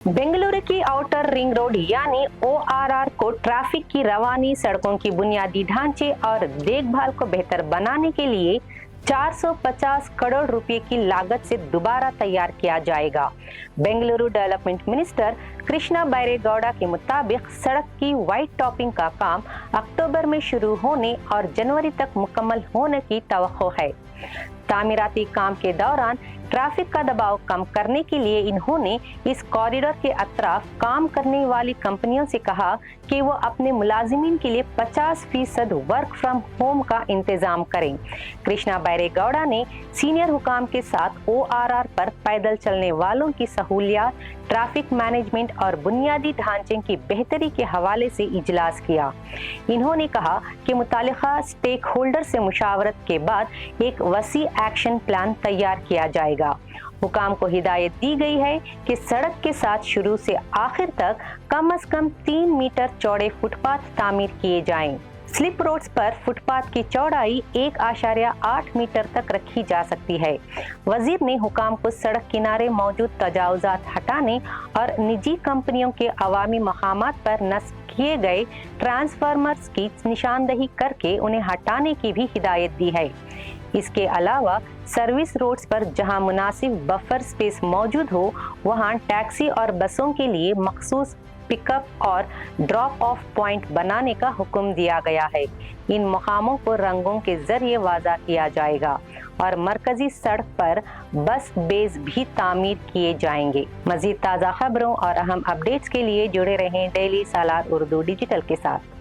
बेंगलुरु की outer ring road यानी ORR को ट्रैफिक की रवानी, सड़कों की बुनियादी ढांचे और देखभाल को बेहतर बनाने के लिए 450 करोड़ रुपए की लागत से दोबारा तैयार किया जाएगा। बेंगलुरु डेवलपमेंट मिनिस्टर कृष्णा बैरेगौड़ा के मुताबिक सड़क की व्हाइट टॉपिंग का काम अक्टूबर में शुरू होने और जनवरी तक मुकम्मल होने की तवक्को है। तामीराती काम के दौरान ट्रैफिक का दबाव कम करने के लिए इन्होंने इस कॉरिडोर के अतराफ काम करने वाली कंपनियों से कहा कि वो अपने मुलाजिमीन के लिए 50% वर्क फ्रॉम होम का इंतजाम करें। कृष्णा बैरेगौड़ा ने सीनियर हुकाम के साथ ORR पर पैदल चलने वालों की सहूलियात, ट्रैफिक मैनेजमेंट और बुनियादी ढांचे की बेहतरी के हवाले से इजलास किया। इन्होंने कहा कि मुतालिका स्टेक होल्डर से मुशावरत के बाद एक वसी एक्शन प्लान तैयार किया जाएगा। हुकाम को हिदायत दी गई है कि सड़क के साथ शुरू से आखिर तक कम से कम 3 मीटर चौड़े फुटपाथ तामीर किए जाएं। स्लिप रोड्स पर फुटपाथ की चौड़ाई 1.8 मीटर तक रखी जा सकती है। वजीर ने हुकाम को सड़क किनारे मौजूद तजावुजात हटाने और निजी कंपनियों के अवामी मकामात पर नस्ब किए गए ट्रांसफार्मर्स की निशानदही करके उन्हें हटाने की भी हिदायत दी है। इसके अलावा सर्विस रोड्स पर जहां मुनासिब बफर स्पेस मौजूद हो, वहां टैक्सी और बसों के लिए मखसूस पिकअप और ड्रॉप ऑफ पॉइंट बनाने का हुक्म दिया गया है। इन मकामों को रंगों के जरिए वाज़ा किया जाएगा और मरकजी सड़क पर बस बेस भी तामीर किए जाएंगे। मजीद ताज़ा खबरों और अहम अपडेट्स के लिए जुड़े रहें डेली सालार उर्दू डिजिटल के साथ।